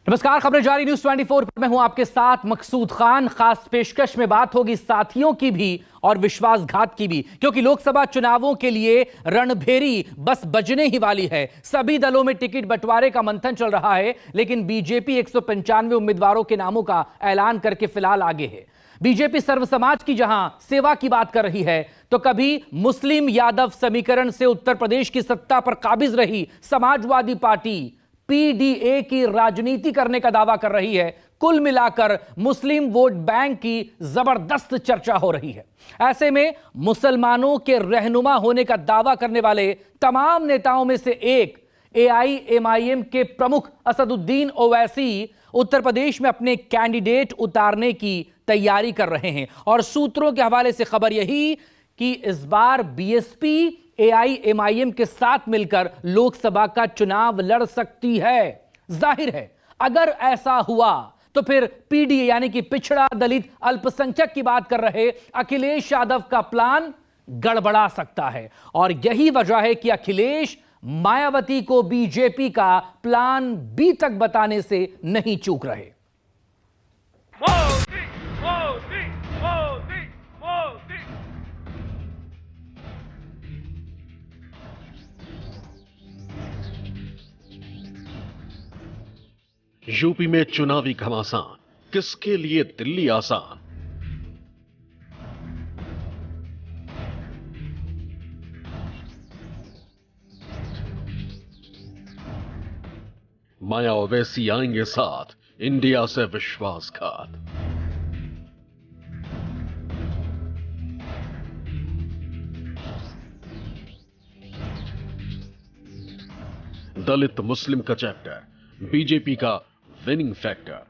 नमस्कार, खबरें जारी न्यूज 24 पर मैं हूं आपके साथ मकसूद खान। खास पेशकश में बात होगी साथियों की भी और विश्वासघात की भी, क्योंकि लोकसभा चुनावों के लिए रणभेरी बस बजने ही वाली है। सभी दलों में टिकट बंटवारे का मंथन चल रहा है, लेकिन बीजेपी 195 उम्मीदवारों के नामों का ऐलान करके फिलहाल आगे है। बीजेपी सर्व समाज की जहां सेवा की बात कर रही है, तो कभी मुस्लिम यादव समीकरण से उत्तर प्रदेश की सत्ता पर काबिज रही समाजवादी पार्टी पीडीए की राजनीति करने का दावा कर रही है। कुल मिलाकर मुस्लिम वोट बैंक की जबरदस्त चर्चा हो रही है। ऐसे में मुसलमानों के रहनुमा होने का दावा करने वाले तमाम नेताओं में से एक एआईएमआईएम के प्रमुख असदुद्दीन ओवैसी उत्तर प्रदेश में अपने कैंडिडेट उतारने की तैयारी कर रहे हैं। और सूत्रों के हवाले से खबर यही कि इस बार बीएसपी एआईएमआईएम के साथ मिलकर लोकसभा का चुनाव लड़ सकती है। जाहिर है, अगर ऐसा हुआ तो फिर पीडीए यानी कि पिछड़ा दलित अल्पसंख्यक की बात कर रहे अखिलेश यादव का प्लान गड़बड़ा सकता है। और यही वजह है कि अखिलेश मायावती को बीजेपी का प्लान बी तक बताने से नहीं चूक रहे। मोदी, मोदी, मोदी, मोदी। यूपी में चुनावी घमासान, किसके लिए दिल्ली आसान। माया ओवैसी आएंगे साथ, इंडिया से विश्वासघात। दलित मुस्लिम का चैप्टर, बीजेपी का विनिंग फैक्टर।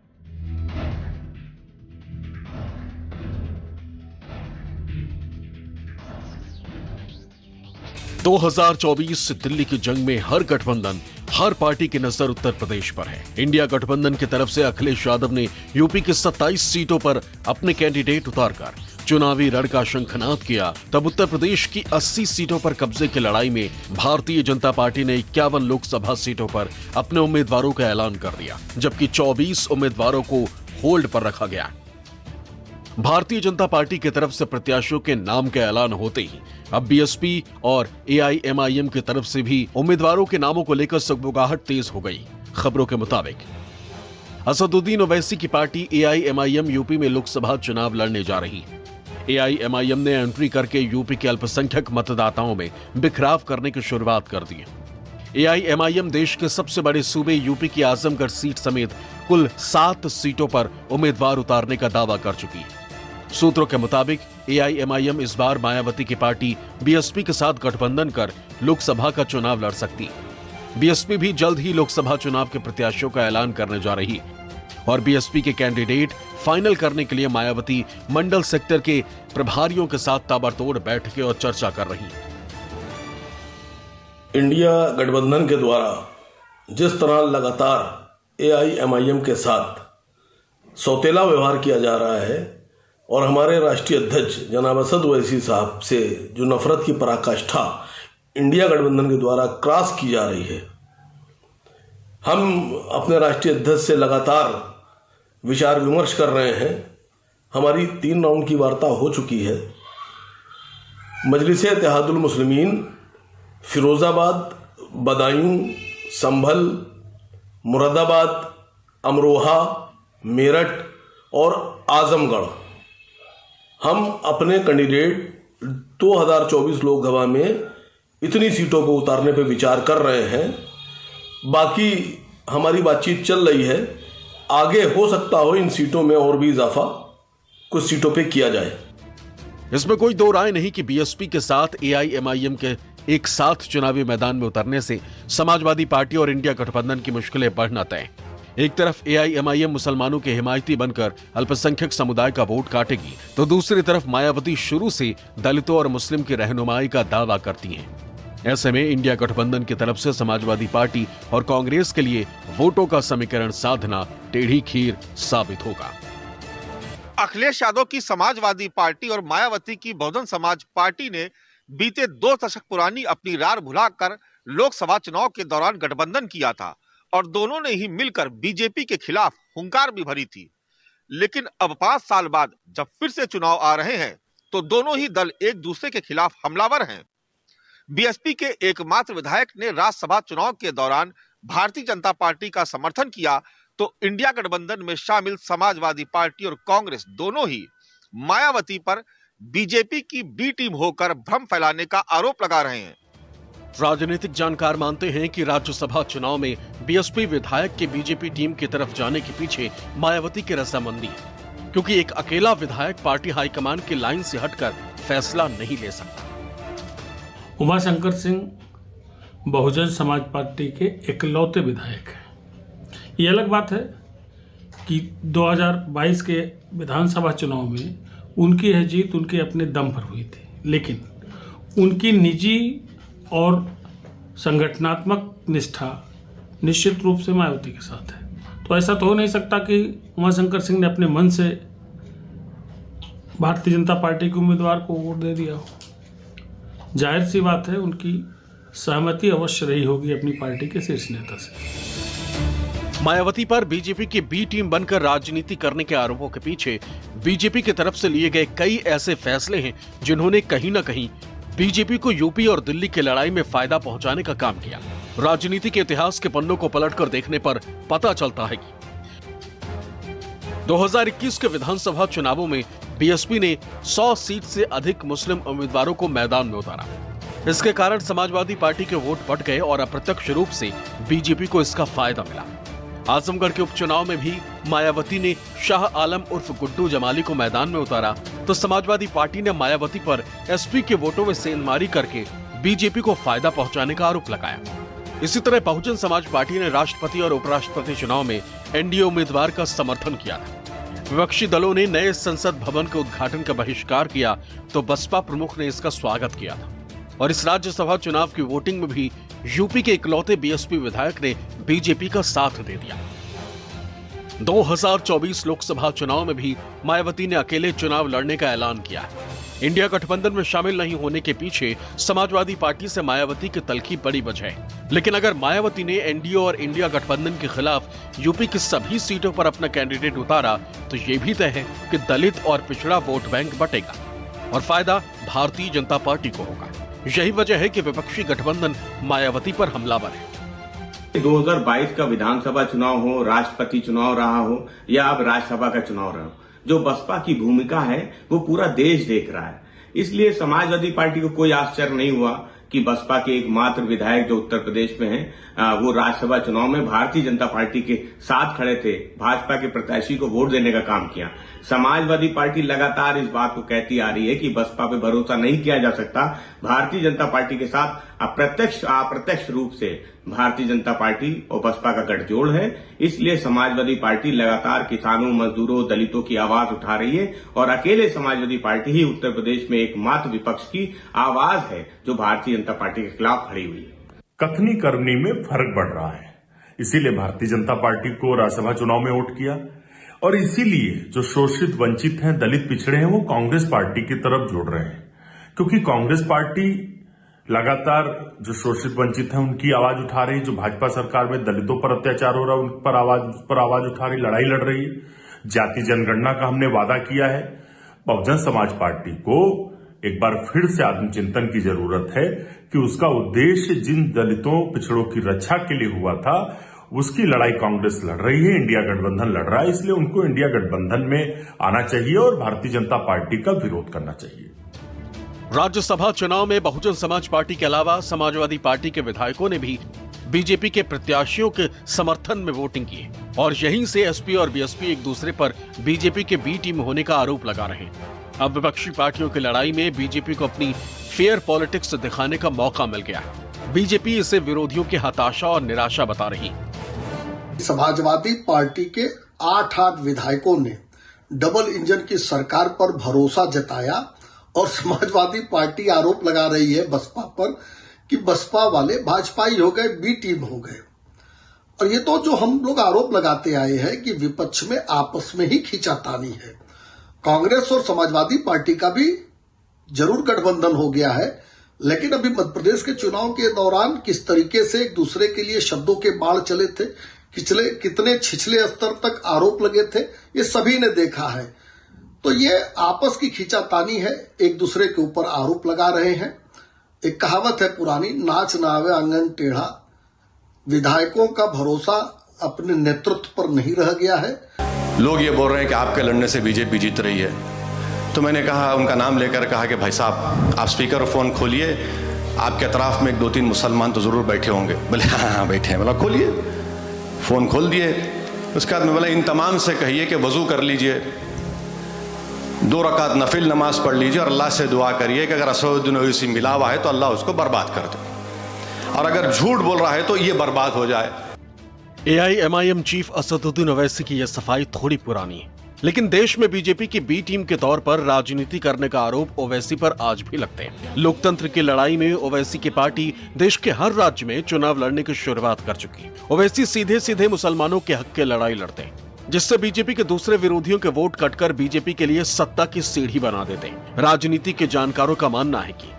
दो 2024 दिल्ली की जंग में हर गठबंधन, हर पार्टी की नजर उत्तर प्रदेश पर है। इंडिया गठबंधन की तरफ से अखिलेश यादव ने यूपी की 27 सीटों पर अपने कैंडिडेट उतारकर चुनावी रण का शंखनाद किया। तब उत्तर प्रदेश की 80 सीटों पर कब्जे की लड़ाई में भारतीय जनता पार्टी ने 51 लोकसभा सीटों पर अपने उम्मीदवारों का ऐलान कर दिया, जबकि 24 उम्मीदवारों को होल्ड पर रखा गया। भारतीय जनता पार्टी की तरफ से प्रत्याशियों के नाम का ऐलान होते ही अब बीएसपी और एआईएमआईएम की तरफ से भी उम्मीदवारों के नामों को लेकर सगबगाहट तेज हो गई। खबरों के मुताबिक असदुद्दीन ओवैसी की पार्टी एआईएमआईएम यूपी में लोकसभा चुनाव लड़ने जा रही है। एआईएमआईएम ने एंट्री करके यूपी के अल्पसंख्यक मतदाताओं में बिखराव करने की शुरुआत कर दी है। एआईएमआईएम देश के सबसे बड़े सूबे यूपी की आजमगढ़ सीट समेत कुल 7 सीटों पर उम्मीदवार उतारने का दावा कर चुकी है। सूत्रों के मुताबिक एआईएमआईएम इस बार मायावती की पार्टी बीएसपी के साथ गठबंधन कर लोकसभा का चुनाव लड़ सकती है। बीएसपी भी जल्द ही लोकसभा चुनाव के प्रत्याशियों का ऐलान करने जा रही है और बीएसपी के कैंडिडेट फाइनल करने के लिए मायावती मंडल सेक्टर के प्रभारियों के साथ ताबड़तोड़ बैठकें और चर्चा कर रही है। इंडिया गठबंधन के द्वारा जिस तरह लगातार एआईएमआईएम के साथ सौतेला व्यवहार किया जा रहा है और हमारे राष्ट्रीय अध्यक्ष जनाब असद ओवैसी साहब से जो नफरत की पराकाष्ठा इंडिया गठबंधन के द्वारा क्रॉस की जा रही है, हम अपने राष्ट्रीय अध्यक्ष से लगातार विचार विमर्श कर रहे हैं। हमारी 3 राउंड की वार्ता हो चुकी है। मजलिस इत्तेहादुल मुस्लिमीन, फिरोजाबाद, बदायूं, संभल, मुरादाबाद, अमरोहा, मेरठ और आजमगढ़, हम अपने कैंडिडेट 2024 लोकसभा में इतनी सीटों को उतारने पर विचार कर रहे हैं। बाकी हमारी बातचीत चल रही है, आगे हो सकता हो इन सीटों में और भी इजाफा कुछ सीटों पे किया जाए। इसमें कोई दो राय नहीं कि बीएसपी के साथ एआईएमआईएम के एक साथ चुनावी मैदान में उतरने से समाजवादी पार्टी और इंडिया गठबंधन की मुश्किलें बढ़ना तय। एक तरफ एआईएमआईएम मुसलमानों के हिमायती बनकर अल्पसंख्यक समुदाय का वोट काटेगी, तो दूसरी तरफ मायावती शुरू से दलितों और मुस्लिम की रहनुमाई का दावा करती हैं। ऐसे में इंडिया गठबंधन की तरफ से समाजवादी पार्टी और कांग्रेस के लिए वोटों का समीकरण साधना टेढ़ी खीर साबित होगा। अखिलेश यादव की समाजवादी पार्टी और मायावती की बहुजन समाज पार्टी ने बीते 2 दशक पुरानी अपनी रार भुलाकर लोकसभा चुनाव के दौरान गठबंधन किया था और दोनों ने ही मिलकर बीजेपी के खिलाफ हुंकार भी भरी थी। लेकिन अब 5 साल बाद जब फिर से चुनाव आ रहे हैं तो दोनों ही दल एक दूसरे के खिलाफ हमलावर हैं। बीएसपी के एकमात्र विधायक ने राज्यसभा चुनाव के दौरान भारतीय जनता पार्टी का समर्थन किया तो इंडिया गठबंधन में शामिल समाजवादी पार्टी और कांग्रेस दोनों ही मायावती पर बीजेपी की बी टीम होकर भ्रम फैलाने का आरोप लगा रहे हैं। राजनीतिक जानकार मानते हैं कि राज्यसभा चुनाव में बीएसपी विधायक के बीजेपी टीम की तरफ जाने के पीछे मायावती की रजामंदी है, क्योंकि एक अकेला विधायक पार्टी हाईकमान की लाइन से हटकर फैसला नहीं ले सकता। उमाशंकर सिंह बहुजन समाज पार्टी के इकलौते विधायक हैं। ये अलग बात है कि 2022 के विधानसभा चुनाव में उनकी यह जीत उनके अपने दम पर हुई थी, लेकिन उनकी निजी और संगठनात्मक निष्ठा निश्चित रूप से मायावती के साथ है। तो ऐसा तो हो नहीं सकता कि उमाशंकर सिंह ने अपने मन से भारतीय जनता पार्टी के उम्मीदवार को वोट दे दिया हो। जाहिर सी बात है उनकी सहमति अवश्य रही होगी अपनी पार्टी के शीर्ष नेता से। मायावती पर बीजेपी की बी टीम बनकर राजनीति करने के आरोपों के पीछे बीजेपी की तरफ से लिए गए कई ऐसे फैसले हैं जिन्होंने कहीं न कहीं बीजेपी को यूपी और दिल्ली की लड़ाई में फायदा पहुंचाने का काम किया। राजनीति के इतिहास के पन्नों को पलटकर देखने पर पता चलता है कि 2021 के विधानसभा चुनावों में बीएसपी ने 100 सीट से अधिक मुस्लिम उम्मीदवारों को मैदान में उतारा। इसके कारण समाजवादी पार्टी के वोट बढ़ गए और अप्रत्यक्ष रूप से बीजेपी को इसका फायदा मिला। आजमगढ़ के उपचुनाव में भी मायावती ने शाह आलम उर्फ गुड्डू जमाली को मैदान में उतारा तो समाजवादी पार्टी ने मायावती पर एसपी के वोटों में सेंधमारी करके बीजेपी को फायदा पहुंचाने का आरोप लगाया। इसी तरह बहुजन समाज पार्टी ने राष्ट्रपति और उपराष्ट्रपति चुनाव में एनडीए उम्मीदवार का समर्थन किया था। विपक्षी दलों ने नए संसद भवन के उद्घाटन का बहिष्कार किया तो बसपा प्रमुख ने इसका स्वागत किया था। और इस राज्यसभा चुनाव की वोटिंग में भी यूपी के इकलौते बीएसपी विधायक ने बीजेपी का साथ दे दिया। 2024 लोकसभा चुनाव में भी मायावती ने अकेले चुनाव लड़ने का ऐलान किया है। इंडिया गठबंधन में शामिल नहीं होने के पीछे समाजवादी पार्टी से मायावती की तलखी बड़ी वजह है। लेकिन अगर मायावती ने एनडीए और इंडिया गठबंधन के खिलाफ यूपी की सभी सीटों पर अपना कैंडिडेट उतारा तो ये भी तय है कि दलित और पिछड़ा वोट बैंक बटेगा और फायदा भारतीय जनता पार्टी को होगा। यही वजह है कि विपक्षी गठबंधन मायावती पर हमलावर है। 2022 का विधानसभा चुनाव हो, राष्ट्रपति चुनाव रहा हो या अब राज्यसभा का चुनाव रहा हो, जो बसपा की भूमिका है वो पूरा देश देख रहा है। इसलिए समाजवादी पार्टी को कोई आश्चर्य नहीं हुआ कि बसपा के एकमात्र विधायक जो उत्तर प्रदेश में हैं वो राज्यसभा चुनाव में भारतीय जनता पार्टी के साथ खड़े थे, भाजपा के प्रत्याशी को वोट देने का काम किया। समाजवादी पार्टी लगातार इस बात को कहती आ रही है कि बसपा पे भरोसा नहीं किया जा सकता। भारतीय जनता पार्टी के साथ अप्रत्यक्ष रूप से भारतीय जनता पार्टी और बसपा का गठजोड़ है। इसलिए समाजवादी पार्टी लगातार किसानों, मजदूरों, दलितों की आवाज उठा रही है और अकेले समाजवादी पार्टी ही उत्तर प्रदेश में एकमात्र विपक्ष की आवाज है जो भारतीय जनता पार्टी के खिलाफ खड़ी हुई है। कथनी करनी में फर्क बढ़ रहा है, इसीलिए भारतीय जनता पार्टी को राज्यसभा चुनाव में वोट किया और इसीलिए जो शोषित, वंचित हैं, दलित, पिछड़े हैं वो कांग्रेस पार्टी की तरफ जुड़ रहे हैं, क्योंकि कांग्रेस पार्टी लगातार जो शोषित, वंचित हैं उनकी आवाज उठा रही है। जो भाजपा सरकार में दलितों पर अत्याचार हो रहा है उन पर आवाज उठा रही, लड़ाई लड़ रही है। जाति जनगणना का हमने वादा किया है। बहुजन समाज पार्टी को एक बार फिर से आत्मचिंतन की जरूरत है कि उसका उद्देश्य जिन दलितों, पिछड़ों की रक्षा के लिए हुआ था उसकी लड़ाई कांग्रेस लड़ रही है, इंडिया गठबंधन लड़ रहा है। इसलिए उनको इंडिया गठबंधन में आना चाहिए और भारतीय जनता पार्टी का विरोध करना चाहिए। राज्यसभा चुनाव में बहुजन समाज पार्टी के अलावा समाजवादी पार्टी के विधायकों ने भी बीजेपी के प्रत्याशियों के समर्थन में वोटिंग की और यहीं से एसपी और बीएसपी एक दूसरे पर बीजेपी के बी टीम होने का आरोप लगा रहे हैं। अब विपक्षी पार्टियों की लड़ाई में बीजेपी को अपनी फेयर पॉलिटिक्स दिखाने का मौका मिल गया है। बीजेपी इसे विरोधियों की हताशा और निराशा बता रही। समाजवादी पार्टी के 8 विधायकों ने डबल इंजन की सरकार पर भरोसा जताया और समाजवादी पार्टी आरोप लगा रही है बसपा पर कि बसपा वाले भाजपाई हो गए, बी टीम हो गए। और ये तो जो हम लोग आरोप लगाते आए हैं कि विपक्ष में आपस में ही खींचातानी है। कांग्रेस और समाजवादी पार्टी का भी जरूर गठबंधन हो गया है, लेकिन अभी मध्य प्रदेश के चुनाव के दौरान किस तरीके से एक दूसरे के लिए शब्दों के बाढ़ चले थे, कितने छिछले स्तर तक आरोप लगे थे, ये सभी ने देखा है। तो ये आपस की खींचातानी है, एक दूसरे के ऊपर आरोप लगा रहे हैं। एक कहावत है पुरानी, नाच ना आवे आंगन टेढ़ा। विधायकों का भरोसा अपने नेतृत्व पर नहीं रह गया है। लोग ये बोल रहे हैं कि आपके लड़ने से बीजेपी जीत रही है, तो मैंने कहा, उनका नाम लेकर कहा कि भाई साहब आप स्पीकर और फोन खोलिए, आपके अतराफ में 2-3 मुसलमान तो जरूर बैठे होंगे। बोले हाँ बैठे हैं। बोला खोलिए, फोन खोल दिए। उसके बाद में बोला इन तमाम से कहिए कि वजू कर लीजिए, 2 रकात नफिल नमाज पढ़ लीजिए और अल्लाह से दुआ करिए कि अगर असदुद्दीन ओवैसी मिला हुआ है तो अल्लाह उसको बर्बाद कर दे, और अगर झूठ बोल रहा है तो ये बर्बाद हो जाए। AIMIM चीफ असदुद्दीन ओवैसी की यह सफाई थोड़ी पुरानी है, लेकिन देश में बीजेपी की बी टीम के तौर पर राजनीति करने का आरोप ओवैसी पर आज भी लगते हैं। लोकतंत्र की लड़ाई में ओवैसी की पार्टी देश के हर राज्य में चुनाव लड़ने की शुरुआत कर चुकी है। ओवैसी सीधे सीधे मुसलमानों के हक की लड़ाई लड़ते हैं, जिससे बीजेपी के दूसरे विरोधियों के वोट कटकर बीजेपी के लिए सत्ता की सीढ़ी बना देते हैं। राजनीति के जानकारों का मानना है कि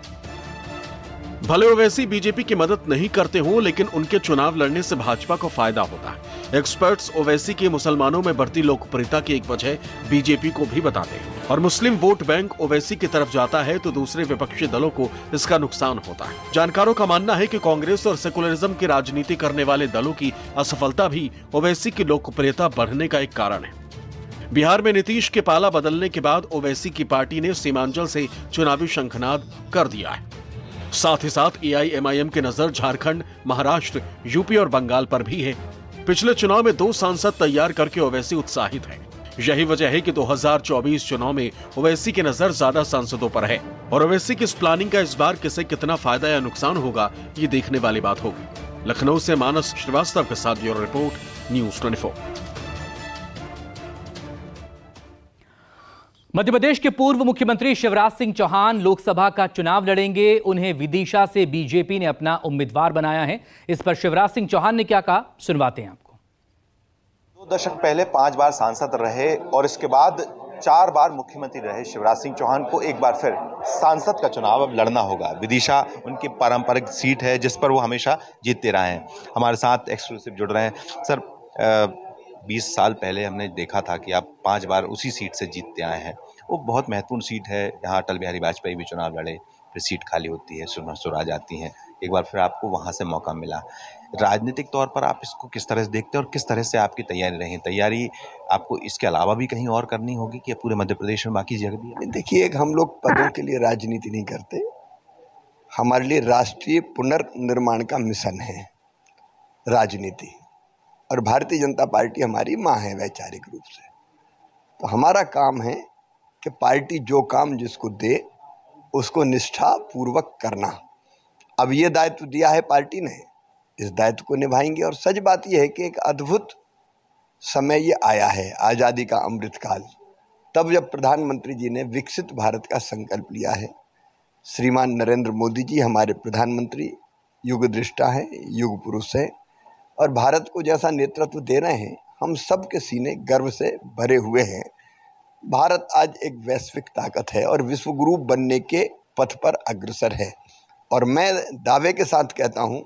भले ओवैसी बीजेपी की मदद नहीं करते हों, लेकिन उनके चुनाव लड़ने से भाजपा को फायदा होता है। एक्सपर्ट्स ओवैसी की मुसलमानों में बढ़ती लोकप्रियता की एक वजह बीजेपी को भी बताते हैं, और मुस्लिम वोट बैंक ओवैसी की तरफ जाता है तो दूसरे विपक्षी दलों को इसका नुकसान होता है। जानकारों का मानना है कि कांग्रेस और सेकुलरिज्म की राजनीति करने वाले दलों की असफलता भी ओवैसी की लोकप्रियता बढ़ने का एक कारण है। बिहार में नीतीश के पाला बदलने के बाद ओवैसी की पार्टी ने सीमांचल से चुनावी शंखनाद कर दिया है। साथ ही साथ AIMIM की नजर झारखंड, महाराष्ट्र, यूपी और बंगाल पर भी है। पिछले चुनाव में 2 सांसद तैयार करके ओवैसी उत्साहित है। यही वजह है कि 2024 चुनाव में ओवैसी की नजर ज्यादा सांसदों पर है, और ओवैसी की इस प्लानिंग का इस बार किसे कितना फायदा या नुकसान होगा, ये देखने वाली बात होगी। लखनऊ से मानस श्रीवास्तव के साथ bureau report, news 24। Madhya Pradesh के पूर्व मुख्यमंत्री शिवराज सिंह चौहान लोकसभा का चुनाव लड़ेंगे। उन्हें विदिशा से बीजेपी ने अपना उम्मीदवार बनाया है। इस पर शिवराज सिंह चौहान ने क्या कहा, सुनवाते हैं आपको। 2 दशक पहले 5 बार सांसद रहे और इसके बाद 4 बार मुख्यमंत्री रहे शिवराज सिंह चौहान को एक बार फिर सांसद का चुनाव अब लड़ना होगा। विदिशा उनकी पारंपरिक सीट है जिस पर वो हमेशा जीतते रहे हैं। हमारे साथ एक्सक्लूसिव जुड़ रहे हैं। सर, 20 साल पहले हमने देखा था कि आप 5 बार उसी सीट से जीतते आए हैं। वो बहुत महत्वपूर्ण सीट है। यहाँ अटल बिहारी वाजपेयी भी चुनाव लड़े, फिर सीट खाली होती है, स्वराज आती हैं, एक बार फिर आपको वहाँ से मौका मिला। राजनीतिक तौर पर आप इसको किस तरह से देखते हैं और किस तरह से आपकी तैयारी रही? तैयारी आपको इसके अलावा भी कहीं और करनी होगी कि पूरे मध्य प्रदेश में बाकी जगह भी? देखिए, हम लोग पदों के लिए राजनीति नहीं करते। हमारे लिए राष्ट्रीय पुनर्निर्माण का मिशन है राजनीति, और भारतीय जनता पार्टी हमारी माँ है वैचारिक रूप से। तो हमारा काम है कि पार्टी जो काम जिसको दे उसको निष्ठा पूर्वक करना। अब ये दायित्व दिया है पार्टी ने, इस दायित्व को निभाएंगे। और सच बात यह है कि एक अद्भुत समय ये आया है, आज़ादी का अमृतकाल, तब जब प्रधानमंत्री जी ने विकसित भारत का संकल्प लिया है। श्रीमान नरेंद्र मोदी जी हमारे प्रधानमंत्री युग दृष्टा हैं, युग पुरुष हैं, और भारत को जैसा नेतृत्व दे रहे हैं, हम सब के सीने गर्व से भरे हुए हैं। भारत आज एक वैश्विक ताकत है और विश्व गुरु बनने के पथ पर अग्रसर है। और मैं दावे के साथ कहता हूं,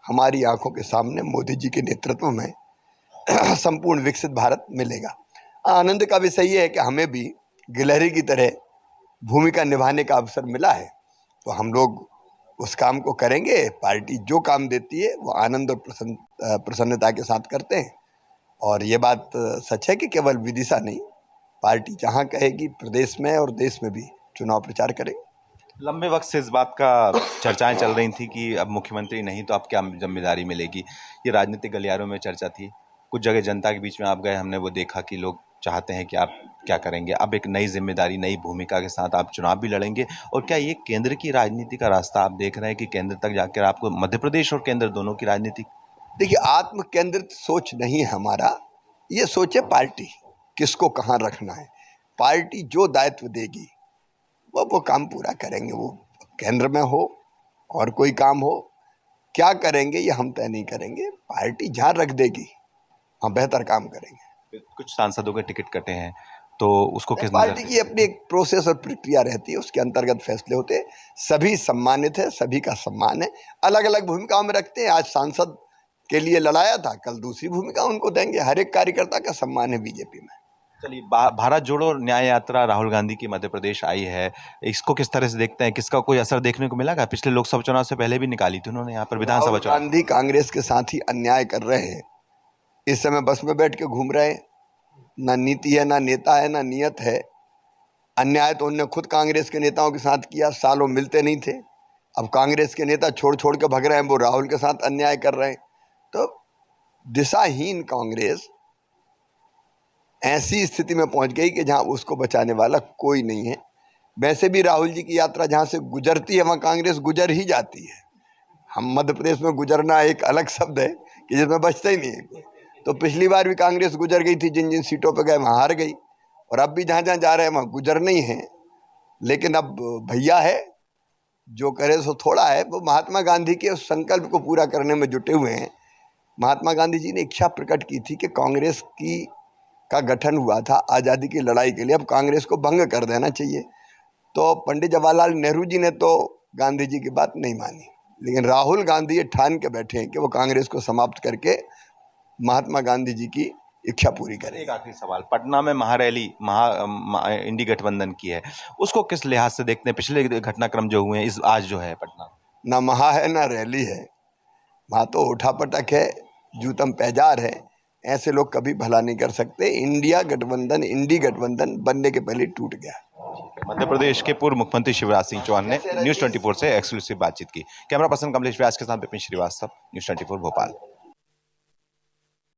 हमारी आंखों के सामने मोदी जी के नेतृत्व में संपूर्ण विकसित भारत मिलेगा। आनंद का विषय ये है कि हमें भी गिलहरी की तरह भूमिका निभाने का अवसर मिला है, तो हम लोग उस काम को करेंगे। पार्टी जो काम देती है वो आनंद और प्रसन्नता के साथ करते हैं। और ये बात सच है कि केवल विदिशा नहीं, पार्टी जहां कहेगी प्रदेश में और देश में भी चुनाव प्रचार करेंगे। लंबे वक्त से इस बात का चर्चाएं चल रही थी कि अब मुख्यमंत्री नहीं तो अब क्या जिम्मेदारी मिलेगी। ये राजनीतिक गलियारों में चर्चा थी। कुछ जगह जनता के बीच में आप गए, हमने वो देखा कि लोग चाहते हैं कि आप क्या करेंगे। अब एक नई जिम्मेदारी, नई भूमिका के साथ आप चुनाव भी लड़ेंगे। और क्या ये केंद्र की राजनीति का रास्ता आप देख रहे हैं कि केंद्र तक जाकर आपको मध्य प्रदेश और केंद्र दोनों की राजनीति? देखिए, आत्म केंद्रित सोच नहीं है हमारा, ये सोचे पार्टी किसको कहाँ रखना है। पार्टी जो दायित्व देगी वो काम पूरा करेंगे। वो केंद्र में हो और कोई काम हो, क्या करेंगे ये हम तय नहीं करेंगे। पार्टी जहाँ रख देगी हम बेहतर काम करेंगे। कुछ सांसदों के टिकट कटे हैं, तो उसको किस पार्टी की अपनी एक प्रोसेस और प्रक्रिया रहती है, उसके अंतर्गत फैसले होते हैं। सभी सम्मानित है, सभी का सम्मान है। अलग अलग भूमिकाओं में रखते हैं। आज सांसद के लिए लड़ाया था, कल दूसरी भूमिका उनको देंगे। हर एक कार्यकर्ता का सम्मान है बीजेपी में। चलिए, भारत जोड़ो न्याय यात्रा राहुल गांधी की मध्य प्रदेश आई है, इसको किस तरह से देखते हैं? किसका कोई असर देखने को मिला? पिछले लोकसभा चुनाव से पहले भी निकाली थी उन्होंने, यहाँ पर विधानसभा चुनाव। गांधी कांग्रेस के साथ ही अन्याय कर रहे हैं। इस समय बस में बैठ के घूम रहे हैं। ना नीति है, ना नेता है, ना नियत है। अन्याय तो उन्होंने खुद कांग्रेस के नेताओं के साथ किया, सालों मिलते नहीं थे। अब कांग्रेस के नेता छोड़ छोड़ के भग रहे हैं, वो राहुल के साथ अन्याय कर रहे हैं। तो दिशाहीन कांग्रेस ऐसी स्थिति में पहुंच गई कि जहां उसको बचाने वाला कोई नहीं है। वैसे भी राहुल जी की यात्रा जहां से गुजरती है वहां कांग्रेस गुजर ही जाती है। हम मध्य प्रदेश में गुजरना एक अलग शब्द है कि जिसमें बचता ही नहीं है कोई। तो पिछली बार भी कांग्रेस गुजर गई थी, जिन जिन सीटों पर गए वहां हार गई, और अब भी जहां जहां जा रहे हैं वहां गुजरना ही है। लेकिन अब भैया है, जो करे सो थोड़ा है। वो महात्मा गांधी के उस संकल्प को पूरा करने में जुटे हुए हैं। महात्मा गांधी जी ने इच्छा प्रकट की थी कि कांग्रेस का गठन हुआ था आज़ादी की लड़ाई के लिए, अब कांग्रेस को भंग कर देना चाहिए। तो पंडित जवाहरलाल नेहरू जी ने तो गांधी जी की बात नहीं मानी, लेकिन राहुल गांधी ये ठान के बैठे हैं कि वो कांग्रेस को समाप्त करके महात्मा गांधी जी की इच्छा पूरी करें। एक आखिरी सवाल, पटना में महारैली इंडी गठबंधन की है, उसको किस लिहाज से देखते हैं? पिछले घटनाक्रम जो हुए हैं, आज जो है पटना ना महा है ना रैली है, वहाँ तो उठापटक है, जूतम पैजार है। ऐसे लोग कभी भला नहीं कर सकते। इंडी गठबंधन बनने के पहले टूट गया। मध्य प्रदेश के पूर्व मुख्यमंत्री शिवराज सिंह चौहान ने न्यूज़ 24 से एक्सक्लूसिव बातचीत की। कैमरा पर्सन कमलेश व्यास के साथ विपिन श्रीवास्तव, न्यूज़ 24 भोपाल।